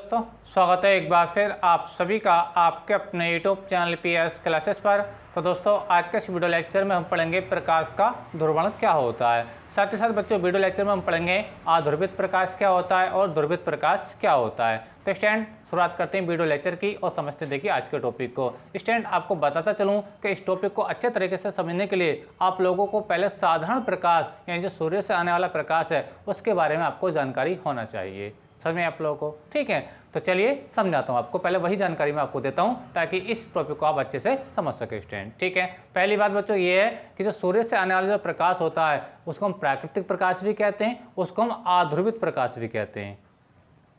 दोस्तों स्वागत है एक बार फिर आप सभी का आपके अपने यूट्यूब चैनल पीएस क्लासेस पर। तो दोस्तों आज के इस वीडियो लेक्चर में हम पढ़ेंगे प्रकाश का ध्रुवण क्या होता है। साथ ही साथ बच्चों वीडियो लेक्चर में हम पढ़ेंगे आध्रुवित प्रकाश क्या होता है और ध्रुवित प्रकाश क्या होता है। तो स्टूडेंट शुरुआत करते हैं वीडियो लेक्चर की और समझते देखिए आज के टॉपिक को। स्टूडेंट आपको बताता चलूँ कि इस टॉपिक को अच्छे तरीके से समझने के लिए आप लोगों को पहले साधारण प्रकाश यानी जो सूर्य से आने वाला प्रकाश है उसके बारे में आपको जानकारी होना चाहिए। समझ में आप लोगों को? ठीक है, तो चलिए समझाता हूँ आपको। पहले वही जानकारी मैं आपको देता हूँ ताकि इस टॉपिक को आप अच्छे से समझ सके स्टूडेंट। ठीक है, पहली बात बच्चों ये है कि जो सूर्य से आने वाला जो प्रकाश होता है उसको हम प्राकृतिक प्रकाश भी कहते हैं, उसको हम आध्रुवित प्रकाश भी कहते हैं।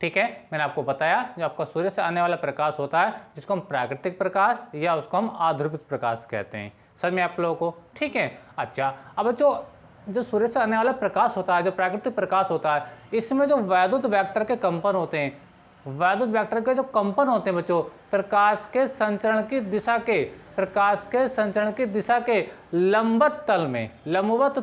ठीक है, मैंने आपको बताया जो आपका सूर्य से आने वाला प्रकाश होता है जिसको हम प्राकृतिक प्रकाश या उसको हम आध्रुवित प्रकाश कहते हैं। समझ में आप लोगों को? ठीक है, अच्छा अब जो सूर्य से आने वाला प्रकाश होता है, जो प्राकृतिक प्रकाश होता है, इसमें जो वैद्युत वेक्टर के कंपन होते हैं, वैद्युत वेक्टर के जो कंपन होते हैं बच्चों, प्रकाश के संचरण की दिशा के लंबवत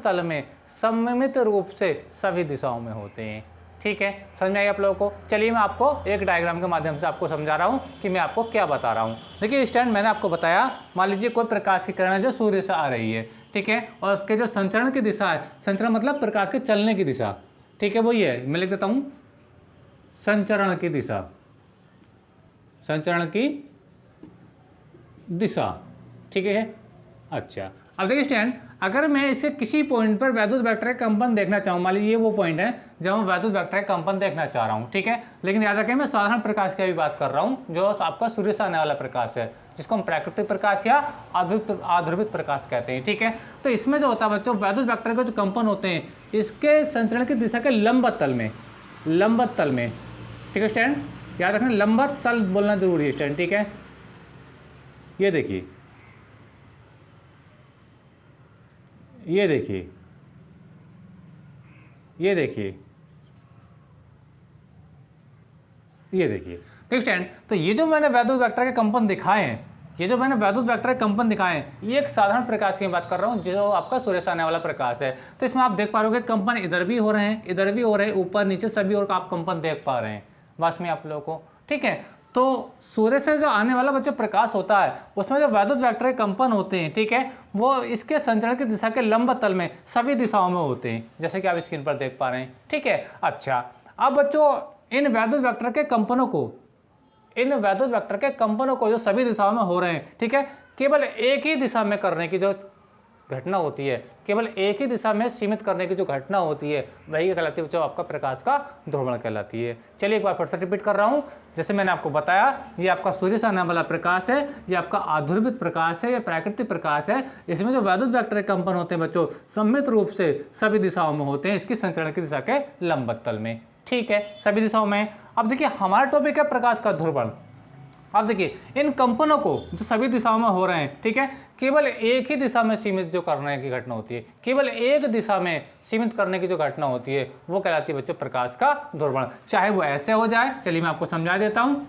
तल में सममित रूप से सभी दिशाओं में होते हैं। ठीक है, समझ में आई आप लोगों को? चलिए मैं आपको एक डायग्राम के माध्यम से आपको समझा रहा हूँ कि मैं आपको क्या बता रहा हूँ। देखिए स्टूडेंट मैंने आपको बताया, मान लीजिए कोई प्रकाश की किरण है जो सूर्य से आ रही है, ठीक है, और उसके जो संचरण की दिशा है, संचरण मतलब प्रकाश के चलने की दिशा, ठीक है, वही है, मैं लिख देता हूँ संचरण की दिशा, ठीक है। अच्छा अब देखिए स्टूडेंट, अगर मैं इसे किसी पॉइंट पर वैद्युत वेक्टर का कंपन देखना चाहूँ, मान लीजिए ये वो पॉइंट है जब मैं वैद्युत वेक्टर का कंपन देखना चाह रहा हूँ, ठीक है, लेकिन याद रखें मैं साधारण प्रकाश की भी बात कर रहा हूँ जो आपका सूर्य से आने वाला प्रकाश है जिसको हम प्राकृतिक प्रकाश या आध्रुवित प्रकाश कहते हैं। ठीक है, तो इसमें जो होता है बच्चों, वैद्युत वेक्टर के जो कंपन होते हैं इसके संचरण की दिशा के लंबवत तल में, ठीक है स्टैंड, याद रखना लंबवत तल बोलना जरूरी है स्टैंड। ठीक है, ये देखिए ठीक स्टैंड। तो ये जो मैंने वैद्युत वेक्टर के कंपन दिखाए हैं, ये एक साधारण प्रकाश की बात कर रहा हूँ जो आपका सूर्य से आने वाला प्रकाश है। तो इसमें आप देख पा रहे हो कंपन इधर भी हो रहे हैं, ऊपर नीचे सभी और आप कंपन देख पा रहे हैं बस में आप लोगों को। ठीक है, तो सूर्य से जो आने वाला बच्चों प्रकाश होता है उसमें जो वैद्युत वेक्टर के कंपन होते हैं, ठीक है, वो इसके संचरण की दिशा के लंबवत तल में सभी दिशाओं में होते हैं जैसे कि आप स्क्रीन पर देख पा रहे हैं। ठीक है, अच्छा अब बच्चों इन वैद्युत वेक्टर के कंपनों को जो सभी दिशाओं में हो रहे हैं, ठीक है, केवल एक ही दिशा में करने की जो घटना होती है, केवल एक ही दिशा में सीमित करने की जो घटना होती है वही कहलाती है बच्चों आपका प्रकाश का ध्रुवण कहलाती है। चलिए एक बार फिर से रिपीट कर रहा हूँ, जैसे मैंने आपको बताया ये आपका सूर्य से आने वाला प्रकाश है, ये आपका आध्रुवित प्रकाश है, ये प्राकृतिक प्रकाश है। इसमें जो वैद्युत वेक्टर के कंपन होते हैं बच्चों सममित रूप से सभी दिशाओं में होते हैं इसकी संचरण की दिशा के लंबवत तल में। ठीक है, सभी दिशाओं में। अब देखिए हमारा टॉपिक है प्रकाश का ध्रुवण। अब देखिए इन कंपनों को जो सभी दिशाओं में हो रहे हैं, ठीक है, केवल एक ही दिशा में सीमित जो करने की घटना होती है, केवल एक दिशा में सीमित करने की जो घटना होती है वो कहलाती है बच्चों प्रकाश का ध्रुवण। चाहे वो ऐसे हो जाए, चलिए मैं आपको समझा देता हूँ।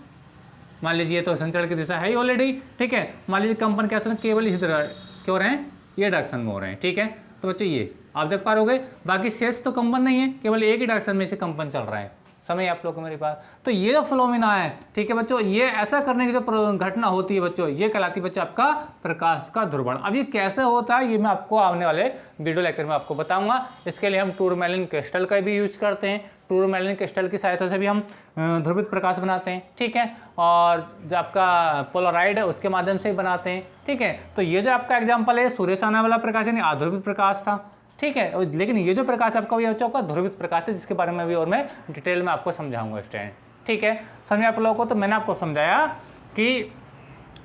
मान लीजिए तो संचरण की दिशा है ही ऑलरेडी, ठीक है, मान लीजिए कंपन कैसे केवल इसी तरह क्यों रहे हैं, ये डायरेक्शन में हो रहे हैं। ठीक है, तो बच्चों ये आप देख पा रहे, बाकी शेष तो कंपन नहीं है, केवल एक ही डायरेक्शन में से कंपन चल रहा है। समझ आप लोग को मेरी बात? तो ये जो फ्लोमिना है, ठीक है बच्चों, ये ऐसा करने की जो घटना होती है बच्चों ये कहलाती है बच्चों आपका प्रकाश का ध्रुवण। अब ये कैसे होता है ये मैं आपको आने वाले वीडियो लेक्चर में आपको बताऊंगा। इसके लिए हम टूरमैलिन क्रिस्टल का भी यूज करते हैं, टूरमैलिन क्रिस्टल की सहायता से भी हम ध्रुवित प्रकाश बनाते हैं। ठीक है, और जो आपका पोलराइड है उसके माध्यम से ही बनाते हैं। ठीक है, तो ये जो आपका एग्जाम्पल है सूर्य से आने वाला प्रकाश यानी आध्रुवित प्रकाश था। ठीक है, लेकिन ये जो प्रकाश आपका भी आपका ध्रुवित प्रकाश है जिसके बारे में भी और मैं डिटेल में आपको समझाऊंगा स्टूडेंट। ठीक है, समझे आप लोगों को? तो मैंने आपको समझाया कि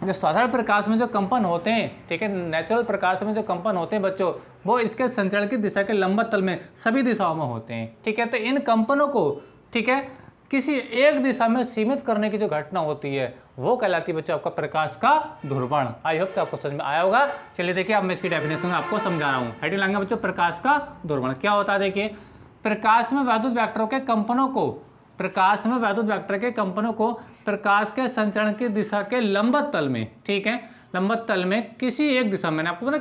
जो साधारण प्रकाश में जो कंपन होते हैं, ठीक है, नेचुरल प्रकाश में जो कंपन होते हैं बच्चों वो इसके संचरण की दिशा के लंबवत तल में सभी दिशाओं में होते हैं। ठीक है, तो इन कंपनों को, ठीक है, किसी एक दिशा में सीमित करने की जो घटना होती है वो कहलाती है बच्चों आपका प्रकाश का ध्रुवण। आई होप कि आपको समझ में आया होगा। चलिए देखिए अब मैं इसकी डेफिनेशन आपको समझा रहा हूँ। हेडिंग लाएंगे बच्चों प्रकाश का ध्रुवण क्या होता है। देखिए प्रकाश में वैद्युत वेक्टरों के कंपनों को प्रकाश के संचरण की दिशा के लंबवत तल में, ठीक है, लंबवत तल में किसी एक दिशा में, मैंने आपको बोला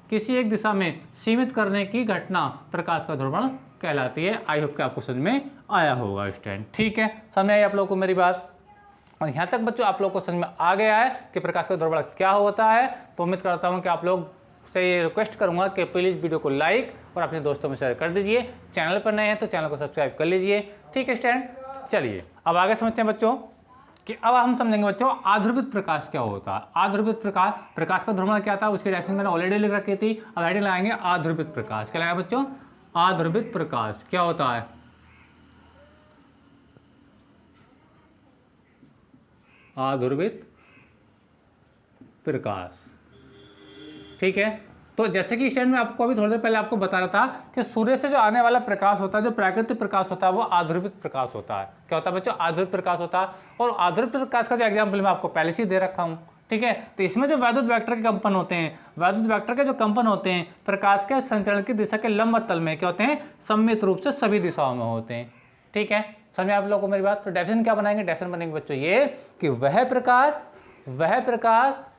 किसी एक दिशा में सीमित करने की घटना प्रकाश का ध्रुवण कहलाती है। आई होप कि आपको समझ में आया होगा स्टूडेंट। ठीक है, समझ आई आप लोगों को मेरी बात। और यहाँ तक बच्चों आप लोगों को समझ में आ गया है कि प्रकाश का ध्रुवण क्या होता है। तो उम्मीद करता हूँ कि आप लोग से ये रिक्वेस्ट करूंगा कि प्लीज़ वीडियो को लाइक और अपने दोस्तों में शेयर कर दीजिए। चैनल पर नए हैं तो चैनल को सब्सक्राइब कर लीजिए। ठीक है स्टूडेंट, चलिए अब आगे समझते हैं बच्चों कि अब हम समझेंगे बच्चों आध्रुवित प्रकाश क्या होता है। आध्रुवित प्रकाश, प्रकाश का ध्रुवण क्या था उसकी डेफिनेशन मैंने ऑलरेडी लिख रखी थी। अब हेडिंग लगाएंगे आध्रुवित प्रकाश। क्या लगाएंगे बच्चों? आध्रुवित प्रकाश क्या होता है? आध्रुवित प्रकाश। ठीक है, तो जैसे कि स्टैंड में आपको अभी थोड़ी देर पहले आपको बता रहा था कि सूर्य से जो आने वाला प्रकाश होता है, जो प्राकृतिक प्रकाश होता है, वो आध्रुवित प्रकाश होता है। क्या होता है बच्चों? आध्रुवित प्रकाश होता है। और आध्रुवित प्रकाश का जो एग्जाम्पल मैं आपको पहले से ही दे रखा हूँ। ठीक है, तो इसमें जो वैद्युत वेक्टर के कंपन होते हैं, वैद्युत वेक्टर के जो कंपन होते हैं प्रकाश के संचरण की दिशा के लंबवत तल में क्या होते हैं? सममित रूप से सभी दिशाओं में होते हैं। ठीक है, समझ आप लोगों को मेरी बात। तो डेफिनेशन क्या बनाएंगे? डेफिनेशन बनेंगे बच्चों ये कि वह प्रकाश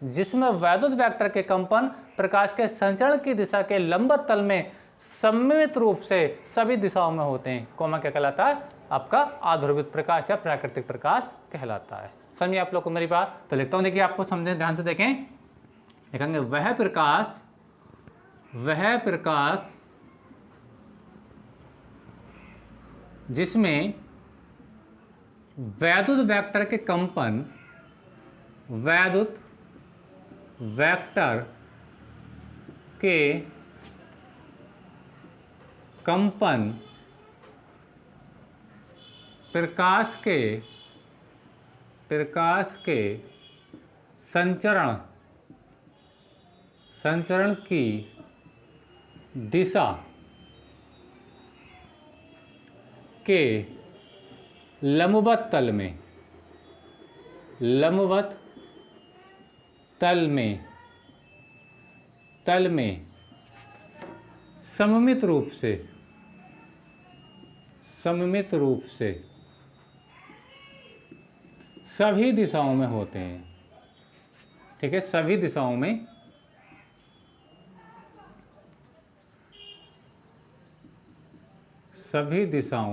जिसमें वैद्युत वेक्टर के कंपन प्रकाश के संचरण की दिशा के लंबवत तल में सममित रूप से सभी दिशाओं में होते हैं, कोमा क्या कहलाता है? आपका आध्रुवित प्रकाश या प्राकृतिक प्रकाश कहलाता है। समझिए आप लोग को मेरी बात। तो लिखता हूं, देखिए आपको समझे, ध्यान से देखें। लिखेंगे वह प्रकाश जिसमें वैद्युत वेक्टर के कंपन, वैद्युत वेक्टर के कंपन प्रकाश के संचरण की दिशा के लंबवत तल में सममित रूप से सभी दिशाओं में होते हैं। ठीक है, सभी दिशाओं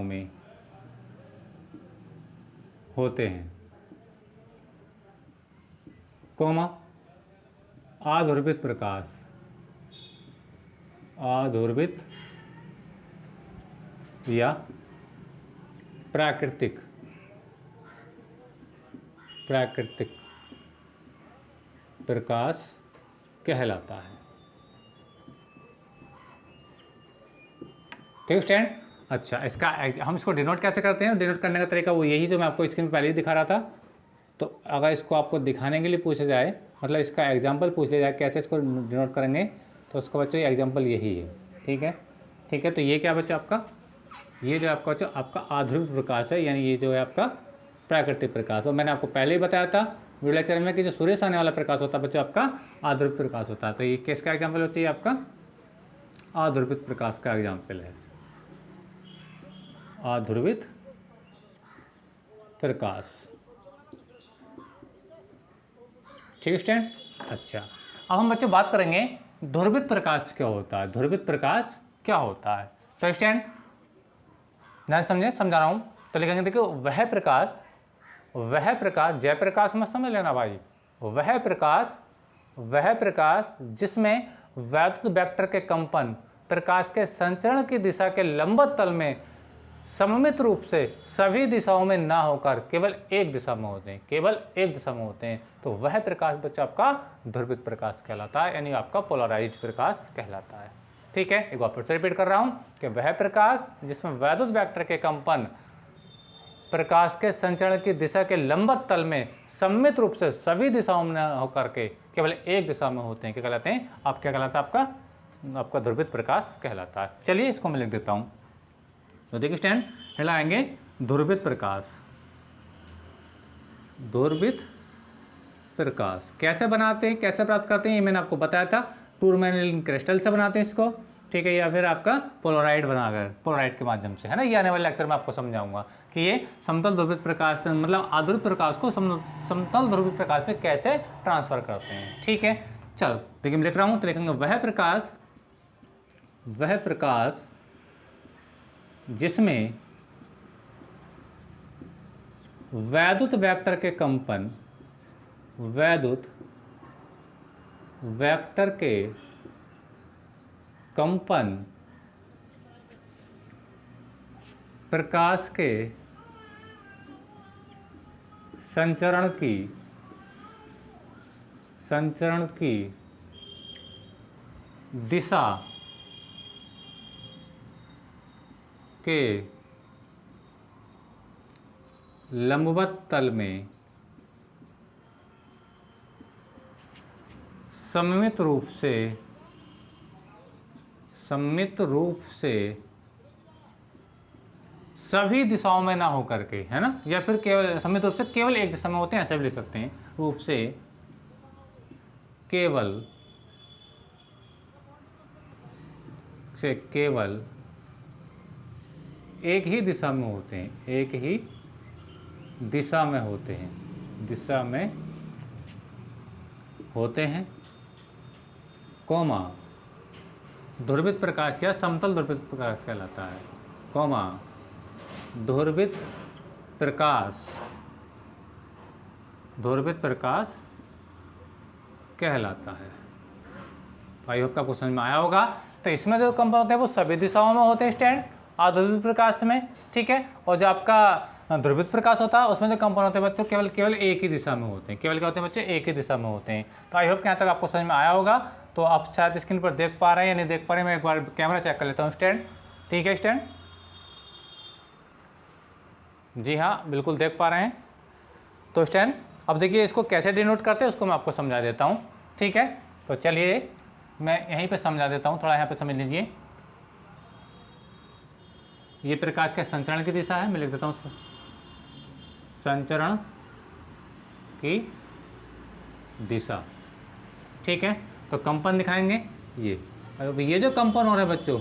में होते हैं, कोमा आध्रुवित प्रकाश, आध्रुवित या प्राकृतिक प्रकाश कहलाता है। ठीक है स्टूडेंट। अच्छा, इसका हम इसको डिनोट कैसे करते हैं? डिनोट करने का तरीका वो यही जो मैं आपको स्क्रीन पर पहले ही दिखा रहा था। तो अगर इसको आपको दिखाने के लिए पूछा जाए, मतलब इसका एग्जांपल पूछ लिया जाए कैसे इसको डिनोट करेंगे, तो उसका बच्चों ये एग्जांपल यही है। ठीक है, ठीक है। तो ये क्या बच्चा आपका, ये जो आपका बच्चा आपका आध्रुवित प्रकाश है, यानी ये जो है आपका प्राकृतिक प्रकाश। और मैंने आपको पहले ही बताया था वीडियो लेक्चर में कि जो सूर्य से आने वाला प्रकाश होता है बच्चों आपका आध्रुवित प्रकाश होता है। तो ये किसका एग्जाम्पल होता है? आपका आध्रुवित प्रकाश का एग्जाम्पल है, आध्रुवित प्रकाश। ठीक है स्टूडेंट। अच्छा, अब हम बच्चों बात करेंगे ध्रुवित प्रकाश क्या होता है। ध्रुवित प्रकाश क्या होता है? तो स्टूडेंट ध्यान समझे, समझा रहा हूं। तो लिखेंगे, देखिए वह प्रकाश जयप्रकाश मत समझ लेना भाई। वह प्रकाश जिसमें वैद्युत वेक्टर के कंपन प्रकाश के संचरण की दिशा के लंबवत तल में सममित रूप से सभी दिशाओं में ना होकर केवल एक दिशा में होते हैं, तो वह प्रकाश बच्चा आपका ध्रुवित प्रकाश कहलाता है, यानी आपका पोलराइज्ड प्रकाश कहलाता है। ठीक है, एक बार फिर से रिपीट कर रहा हूं कि वह प्रकाश जिसमें वैद्युत वेक्टर के कंपन प्रकाश के संचरण की दिशा के लंबवत तल में सममित रूप से सभी दिशाओं में न होकर के केवल एक दिशा में होते हैं, क्या कहलाते हैं? आप क्या कहलाता है? आपका ध्रुवित प्रकाश कहलाता है। चलिए इसको मैं लिख देता हूं। तो देखिए स्टैंड हिलाएंगे ध्रुवित प्रकाश। ध्रुवित प्रकाश कैसे बनाते हैं, कैसे प्राप्त करते हैं, ये मैंने आपको बताया था। टूरमैनिन क्रिस्टल से बनाते हैं इसको, ठीक है, या फिर आपका पोलराइड बनाकर, पोलराइड के माध्यम से, है ना। ये आने वाले लेक्चर में आपको समझाऊंगा कि ये समतल ध्रुवित प्रकाश, मतलब आध्रुवित प्रकाश को समतल ध्रुवित प्रकाश में कैसे ट्रांसफर करते हैं। ठीक है, चलो देखिए मैं लिख रहा हूँ। तो लिखेंगे वह प्रकाश जिसमें वैद्युत वेक्टर के कंपन, वैद्युत वेक्टर के कंपन प्रकाश के संचरण की दिशा के लंबवत तल में सममित रूप से सभी दिशाओं में ना हो करके, है ना, या फिर केवल सममित रूप से केवल एक दिशा में होते हैं, ऐसे भी लिख सकते हैं, रूप से केवल एक ही दिशा में होते हैं, एक ही दिशा में होते हैं, कोमा ध्रुवित प्रकाश या समतल ध्रुवित प्रकाश कहलाता है, कोमा ध्रुवित प्रकाश कहलाता है। तो आई होप आपको समझ में आया होगा। तो इसमें जो कंपन होते हैं वो सभी दिशाओं में होते हैं स्टैंड अध्रुवित प्रकाश में, ठीक है। और जो आपका ध्रुवित प्रकाश होता है उसमें जो कंपन होते हैं बच्चों केवल एक ही दिशा में होते हैं, केवल क्या होते हैं बच्चे, एक ही दिशा में होते हैं। तो आई होप कि यहाँ तक आपको समझ में आया होगा। तो आप शायद स्क्रीन पर देख पा रहे हैं या नहीं देख पा रहे हैं, मैं एक बार कैमरा चेक कर लेता हूँ स्टैंड, ठीक है स्टैंड, जी हाँ बिल्कुल देख पा रहे हैं। तो स्टैंड अब देखिए इसको कैसे डिनोट करते हैं उसको मैं आपको समझा देता हूँ, ठीक है। तो चलिए मैं यहीं पे समझा देता हूँ, थोड़ा यहाँ पे समझ लीजिए। ये प्रकाश के संचरण की दिशा है, मैं लिख देता हूँ संचरण की दिशा, ठीक है। तो कंपन दिखाएंगे ये जो कंपन हो रहे हैं बच्चों,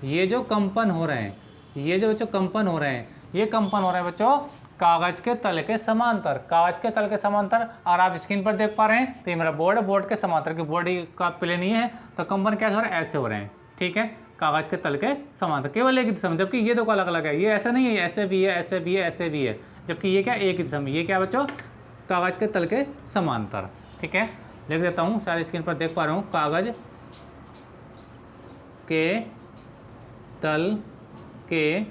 ये जो कंपन हो रहे हैं, ये जो बच्चों कंपन हो रहे हैं, ये कंपन हो रहे हैं बच्चों कागज के तल के समांतर, कागज के तल के समांतर। और आप स्क्रीन पर देख पा रहे हैं तो ये मेरा बोर्ड है, बोर्ड के समांतर की बोर्ड का प्लेन नहीं है, तो कंपन कैसे हो रहा है, ऐसे हो रहे हैं, ठीक है, कागज के तल के समांतर, केवल एक दिशा में। जबकि ये दो अलग अलग है, ये ऐसा नहीं है, ऐसे भी है, ऐसे भी है, ऐसे भी है, जबकि ये क्या एक ही दिशा में। ये क्या बच्चों, कागज के तल के समांतर, ठीक है। लिख देता हूँ, सारे स्क्रीन पर देख पा रहा हूँ, कागज के तल के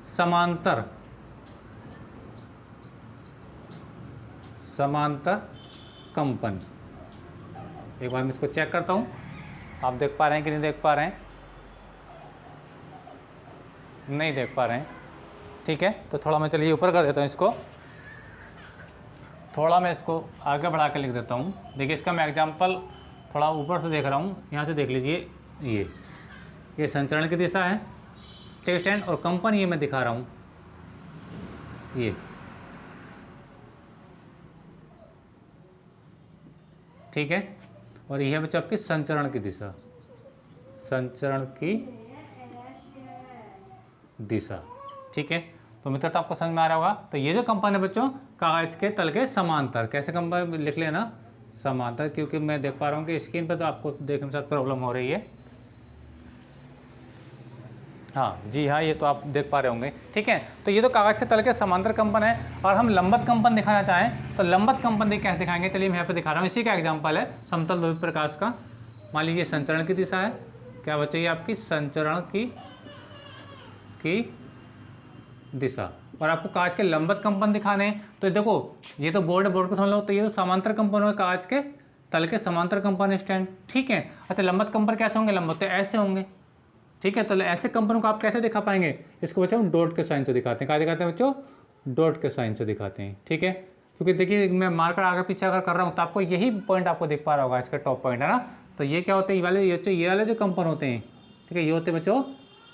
समांतर कंपन। एक बार मैं इसको चेक करता हूँ, आप देख पा रहे हैं कि नहीं देख पा रहे हैं, नहीं देख पा रहे हैं, ठीक है। तो थोड़ा मैं चलिए ऊपर कर देता हूँ इसको, थोड़ा मैं इसको आगे बढ़ा के लिख देता हूँ। देखिए इसका मैं एग्जांपल थोड़ा ऊपर से देख रहा हूँ, यहाँ से देख लीजिए, ये संचरण की दिशा है, ठीक स्टैंड, और कंपन ये मैं दिखा रहा हूँ, ये ठीक है। और यह है बच्चों आपकी संचरण की दिशा, संचरण की दिशा, ठीक है। तो मित्र तो आपको समझ में आ रहा होगा। तो ये जो कंपन है बच्चों कागज के तल के समांतर, कैसे कंपन लिख लेना, समांतर, क्योंकि मैं देख पा रहा हूँ कि स्क्रीन पर तो आपको देखने में साथ प्रॉब्लम हो रही है, हाँ जी हाँ, ये तो आप देख पा रहे होंगे, ठीक है। तो ये तो कागज के तल के समांतर कंपन है। और हम लंबत कंपन दिखाना चाहें तो लंबत कंपन कैसे दिखाएंगे, चलिए मैं यहाँ पे दिखा रहा हूँ, इसी का एग्जांपल है समतल ध्रुवित प्रकाश का। मान लीजिए संचरण की दिशा है, क्या बच्चे, ये आपकी संचरण की दिशा, और आपको कागज के लंबत कंपन दिखाने हैं। तो देखो ये तो बोर्ड है, बोर्ड को समझ लो, तो ये तो समांतर कंपन होगा, कागज के तल के समांतर कंपन स्टैंड, ठीक है। अच्छा लंबत कंपन कैसे होंगे, लंबत तो ऐसे होंगे, ठीक है। तो ऐसे कंपन को आप कैसे दिखा पाएंगे, इसको बच्चों हम डॉट के साइन से दिखाते हैं। क्या दिखाते हैं बच्चों, डॉट के साइन से दिखाते हैं, ठीक है। क्योंकि देखिए मैं मार्कर आगे पीछे अगर कर रहा हूँ तो आपको यही पॉइंट आपको दिख पा रहा होगा, इसका टॉप पॉइंट है ना। तो ये क्या होते हैं, ये वाले जो कंपन होते हैं, ठीक है, ये होते हैं बच्चों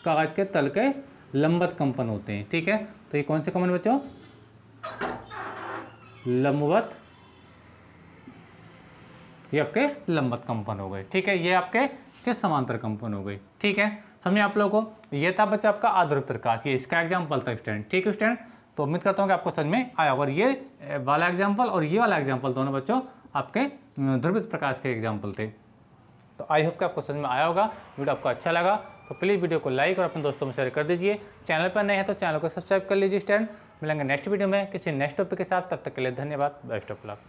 कागज के तल के लंबत कंपन होते हैं, ठीक है। तो ये कौन से कंपन बच्चों, लंबवत, ये आपके लंबत कंपन हो गए, ठीक है। ये आपके इसके समांतर कंपन हो गए, ठीक है। समझे आप लोगों को। ये था बच्चा आपका अध्रुव प्रकाश, ये इसका एग्जांपल था स्टूडेंट, ठीक है स्टूडेंट। तो उम्मीद करता हूँ कि आपको समझ में आया। और ये वाला एग्जांपल और ये वाला एग्जांपल दोनों बच्चों आपके ध्रुवित प्रकाश के एग्जांपल थे। तो आई होप कि आपको समझ में आया होगा। वीडियो आपको अच्छा लगा तो प्लीज़ वीडियो को लाइक और अपने दोस्तों में शेयर कर दीजिए। चैनल पर नए हैं तो चैनल को सब्सक्राइब कर लीजिए स्टूडेंट। मिलेंगे नेक्स्ट वीडियो में किसी नेक्स्ट टॉपिक के साथ, तब तक के लिए धन्यवाद। Best of luck.